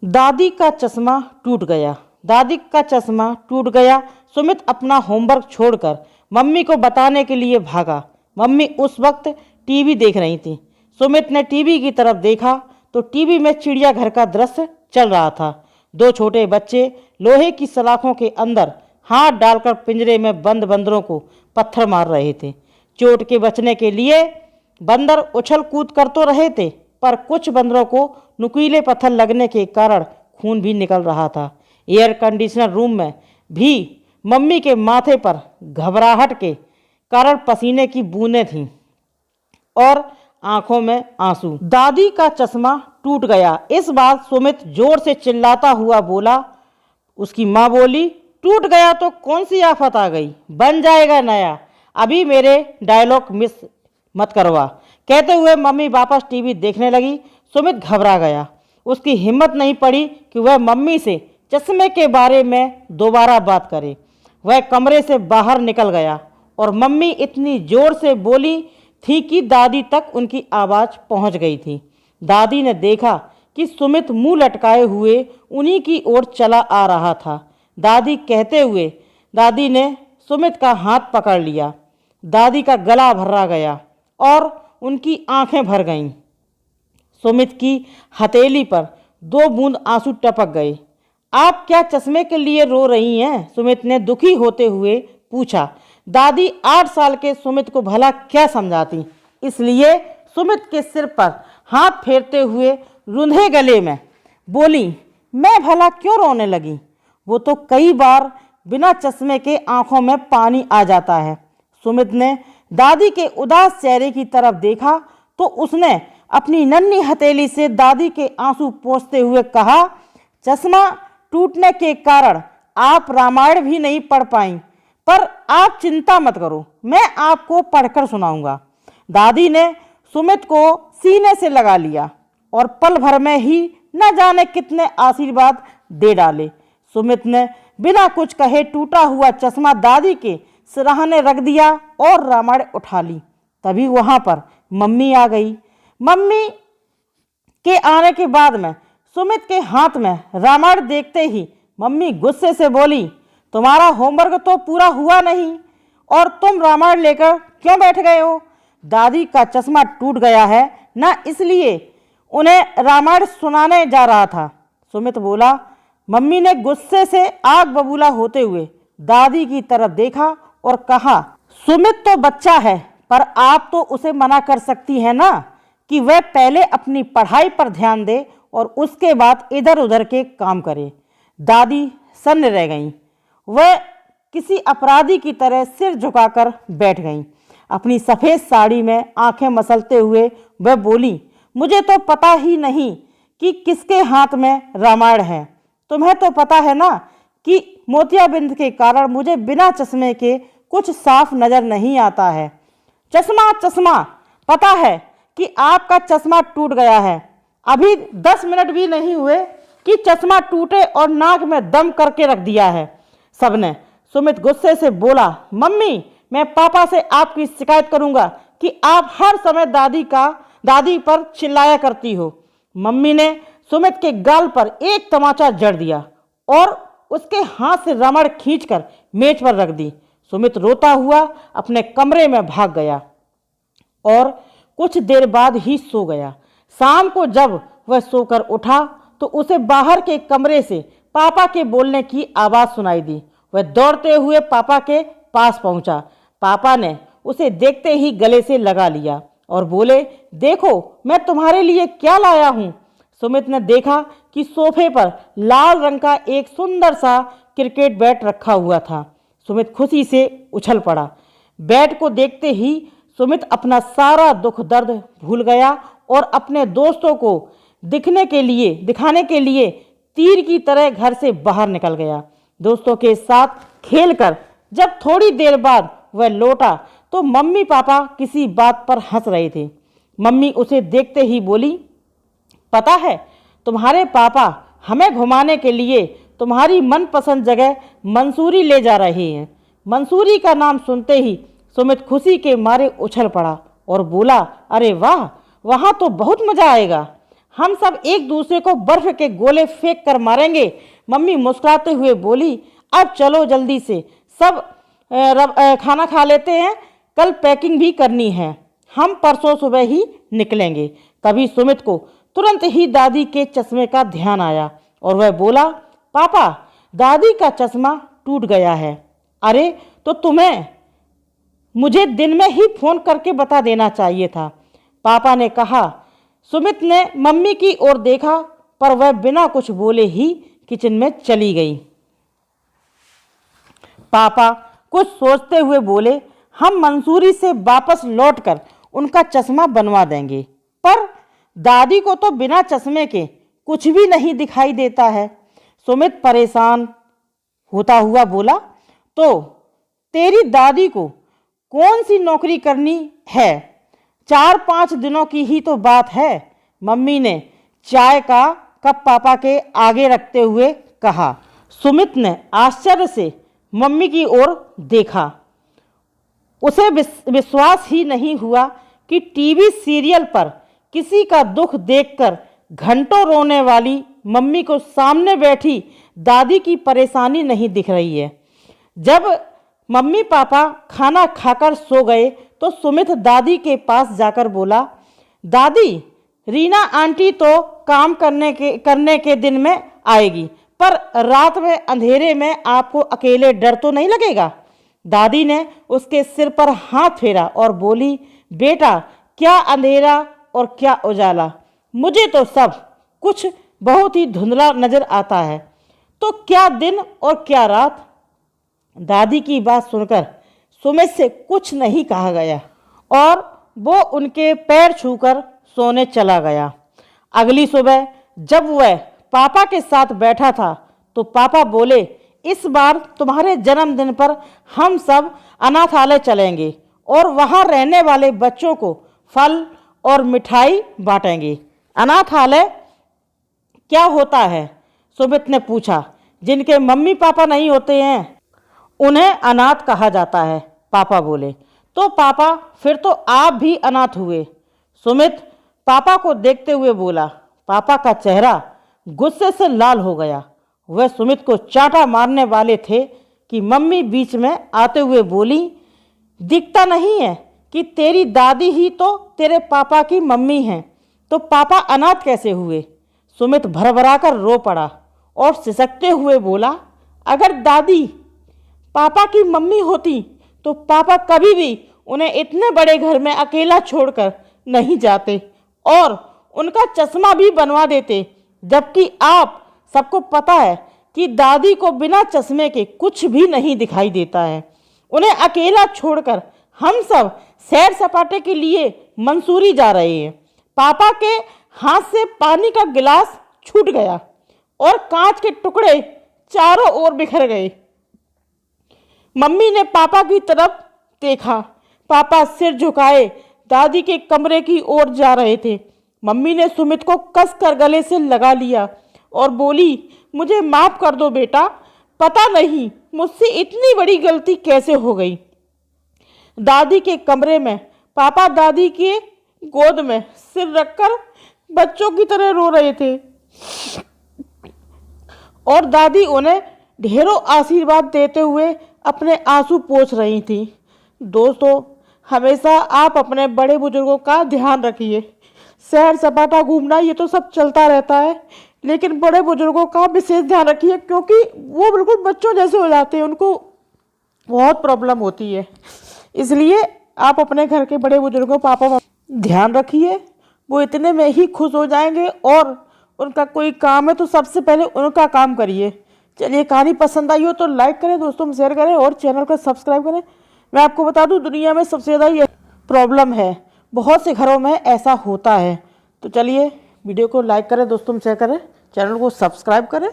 दादी का चश्मा टूट गया। दादी का चश्मा टूट गया। सुमित अपना होमवर्क छोड़कर मम्मी को बताने के लिए भागा। मम्मी उस वक्त टीवी देख रही थी। सुमित ने टीवी की तरफ देखा तो टीवी में चिड़ियाघर का दृश्य चल रहा था। दो छोटे बच्चे लोहे की सलाखों के अंदर हाथ डालकर पिंजरे में बंद बंदरों को पत्थर मार रहे थे। चोट के बचने के लिए बंदर उछल कूद कर तो रहे थे, पर कुछ बंदरों को नुकीले पत्थर लगने के कारण खून भी निकल रहा था। एयर कंडीशनर रूम में भी मम्मी के माथे पर घबराहट के कारण पसीने की बूंदें थीं और आंखों में आंसू। दादी का चश्मा टूट गया। इस बार सुमित जोर से चिल्लाता हुआ बोला। उसकी माँ बोली, टूट गया तो कौन सी आफत आ गई, बन जाएगा नया, अभी मेरे डायलॉग मिस मत करवा। कहते हुए मम्मी वापस टीवी देखने लगी। सुमित घबरा गया। उसकी हिम्मत नहीं पड़ी कि वह मम्मी से चश्मे के बारे में दोबारा बात करे। वह कमरे से बाहर निकल गया और मम्मी इतनी जोर से बोली थी कि दादी तक उनकी आवाज़ पहुंच गई थी। दादी ने देखा कि सुमित मुंह लटकाए हुए उन्हीं की ओर चला आ रहा था। दादी ने सुमित का हाथ पकड़ लिया। दादी का गला भरा गया और उनकी आंखें भर गईं। सुमित की हथेली पर 2 बूंद आंसू टपक गए। आप क्या चश्मे के लिए रो रही हैं? सुमित ने दुखी होते हुए पूछा। दादी 8 साल के सुमित को भला क्या समझाती, इसलिए सुमित के सिर पर हाथ फेरते हुए रुंधे गले में बोली, मैं भला क्यों रोने लगी? वो तो कई बार बिना चश्मे के आंखों में पानी आ जाता है। सुमित ने दादी के उदास चेहरे की तरफ देखा तो उसने अपनी नन्ही हथेली से दादी के आंसू पोंछते हुए कहा, चश्मा टूटने के कारण आप रामायण भी नहीं पढ़ पाई, पर आप चिंता मत करो, मैं आपको पढ़कर सुनाऊंगा। दादी ने सुमित को सीने से लगा लिया और पल भर में ही न जाने कितने आशीर्वाद दे डाले। सुमित ने बिना कुछ कहे टूटा हुआ चश्मा दादी के सिरहाने रख दिया और रामायण उठा ली। तभी वहां पर मम्मी आ गई। मम्मी के आने के बाद में सुमित के हाथ में रामायण देखते ही मम्मी गुस्से से बोली, तुम्हारा होमवर्क तो पूरा हुआ नहीं और तुम रामायण लेकर क्यों बैठ गए हो? दादी का चश्मा टूट गया है ना, इसलिए उन्हें रामायण सुनाने जा रहा था। सुमित बोला। मम्मी ने गुस्से से आग बबूला होते हुए दादी की तरफ देखा और कहा, सुमित तो बच्चा है, पर आप तो उसे मना कर सकती हैं ना कि वह पहले अपनी पढ़ाई पर ध्यान दे और उसके बाद इधर उधर के काम करे। दादी सन्न रह गईं। वह किसी अपराधी की तरह सिर झुकाकर बैठ गईं। अपनी सफ़ेद साड़ी में आंखें मसलते हुए वह बोली, मुझे तो पता ही नहीं कि किसके हाथ में रामायण है। तुम्हें तो पता है ना कि मोतियाबिंद के कारण मुझे बिना चश्मे के कुछ साफ नज़र नहीं आता है। चश्मा चश्मा, पता है कि आपका चश्मा टूट गया है। अभी 10 मिनट भी नहीं हुए कि चश्मा टूटे और नाक में दम करके रख दिया है सबने। सुमित गुस्से से बोला, मम्मी मैं पापा से आपकी शिकायत करूंगा कि आप हर समय दादी पर चिल्लाया करती हो। मम्मी ने सुमित के गाल पर एक तमाचा जड़ दिया और उसके हाथ से रामायण खींचकर मेज पर रख दी। सुमित रोता हुआ अपने कमरे में भाग गया और कुछ देर बाद ही सो गया। शाम को जब वह सोकर उठा तो उसे बाहर के कमरे से पापा के बोलने की आवाज़ सुनाई दी। वह दौड़ते हुए पापा के पास पहुंचा। पापा ने उसे देखते ही गले से लगा लिया और बोले, देखो मैं तुम्हारे लिए क्या लाया हूँ। सुमित ने देखा कि सोफे पर लाल रंग का एक सुंदर सा क्रिकेट बैट रखा हुआ था। सुमित खुशी से उछल पड़ा। बैट को देखते ही सुमित अपना सारा दुख दर्द भूल गया और अपने दोस्तों को दिखाने के लिए तीर की तरह घर से बाहर निकल गया। दोस्तों के साथ खेलकर जब थोड़ी देर बाद वह लौटा तो मम्मी पापा किसी बात पर हंस रहे थे। मम्मी उसे देखते ही बोली, पता है तुम्हारे पापा हमें घुमाने के लिए तुम्हारी मनपसंद जगह मंसूरी ले जा रहे हैं। मंसूरी का नाम सुनते ही सुमित खुशी के मारे उछल पड़ा और बोला, अरे वाह, वहाँ तो बहुत मज़ा आएगा। हम सब एक दूसरे को बर्फ के गोले फेंक कर मारेंगे। मम्मी मुस्कुराते हुए बोली, अब चलो जल्दी से सब खाना खा लेते हैं, कल पैकिंग भी करनी है, हम परसों सुबह ही निकलेंगे। तभी सुमित को तुरंत ही दादी के चश्मे का ध्यान आया और वह बोला, पापा दादी का चश्मा टूट गया है। अरे तो तुम्हें मुझे दिन में ही फ़ोन करके बता देना चाहिए था, पापा ने कहा। सुमित ने मम्मी की ओर देखा पर वह बिना कुछ बोले ही किचन में चली गई। पापा कुछ सोचते हुए बोले, हम मंसूरी से वापस लौटकर उनका चश्मा बनवा देंगे, पर दादी को तो बिना चश्मे के कुछ भी नहीं दिखाई देता है। सुमित परेशान होता हुआ बोला, तो तेरी दादी को कौन सी नौकरी करनी है, 4-5 दिनों की ही तो बात है, मम्मी ने चाय का कप पापा के आगे रखते हुए कहा। सुमित ने आश्चर्य से मम्मी की ओर देखा। उसे विश्वास ही नहीं हुआ कि टीवी सीरियल पर किसी का दुख देखकर घंटों रोने वाली मम्मी को सामने बैठी दादी की परेशानी नहीं दिख रही है। जब मम्मी पापा खाना खाकर सो गए तो सुमित दादी के पास जाकर बोला, दादी रीना आंटी तो काम करने के दिन में आएगी, पर रात में अंधेरे में आपको अकेले डर तो नहीं लगेगा। दादी ने उसके सिर पर हाथ फेरा और बोली, बेटा क्या अंधेरा और क्या उजाला, मुझे तो सब कुछ बहुत ही धुंधला नजर आता है, तो क्या दिन और क्या रात। दादी की बात सुनकर सुमित से कुछ नहीं कहा गया और वो उनके पैर छूकर सोने चला गया। अगली सुबह जब वह पापा के साथ बैठा था तो पापा बोले, इस बार तुम्हारे जन्मदिन पर हम सब अनाथालय चलेंगे और वहाँ रहने वाले बच्चों को फल और मिठाई बांटेंगे। अनाथालय क्या होता है, सुमित ने पूछा। जिनके मम्मी पापा नहीं होते हैं उन्हें अनाथ कहा जाता है, पापा बोले। तो पापा फिर तो आप भी अनाथ हुए, सुमित पापा को देखते हुए बोला। पापा का चेहरा गुस्से से लाल हो गया। वह सुमित को चांटा मारने वाले थे कि मम्मी बीच में आते हुए बोली, दिखता नहीं है कि तेरी दादी ही तो तेरे पापा की मम्मी हैं, तो पापा अनाथ कैसे हुए। सुमित भरभराकर रो पड़ा और सिसकते हुए बोला, अगर दादी पापा की मम्मी होती तो पापा कभी भी उन्हें इतने बड़े घर में अकेला छोड़कर नहीं जाते और उनका चश्मा भी बनवा देते, जबकि आप सबको पता है कि दादी को बिना चश्मे के कुछ भी नहीं दिखाई देता है। उन्हें अकेला छोड़कर हम सब सैर सपाटे के लिए मंसूरी जा रहे हैं। पापा के हाथ से पानी का गिलास छूट गया और कांच के टुकड़े चारों ओर बिखर गए। मम्मी ने पापा की तरफ देखा। पापा सिर झुकाए दादी के कमरे की ओर जा रहे थे। मम्मी ने सुमित को कसकर गले से लगा लिया और बोली, मुझे माफ़ कर दो बेटा, पता नहीं मुझसे इतनी बड़ी गलती कैसे हो गई। दादी के कमरे में पापा दादी के गोद में सिर रखकर बच्चों की तरह रो रहे थे और दादी उन्हें ढेरों आशीर्वाद देते हुए अपने आंसू पोंछ रही थी। दोस्तों, हमेशा आप अपने बड़े बुजुर्गों का ध्यान रखिए। सैर सपाटा घूमना ये तो सब चलता रहता है, लेकिन बड़े बुजुर्गों का विशेष ध्यान रखिए, क्योंकि वो बिल्कुल बच्चों जैसे हो जाते हैं, उनको बहुत प्रॉब्लम होती है। इसलिए आप अपने घर के बड़े बुजुर्गों पापा ध्यान रखिए, वो इतने में ही खुश हो जाएंगे और उनका कोई काम है तो सबसे पहले उनका काम करिए। चलिए, कहानी पसंद आई हो तो लाइक करें, दोस्तों में शेयर करें और चैनल को सब्सक्राइब करें। मैं आपको बता दूं, दुनिया में सबसे ज़्यादा ये प्रॉब्लम है, बहुत से घरों में ऐसा होता है। तो चलिए, वीडियो को लाइक करें, दोस्तों में शेयर करें, चैनल को सब्सक्राइब करें।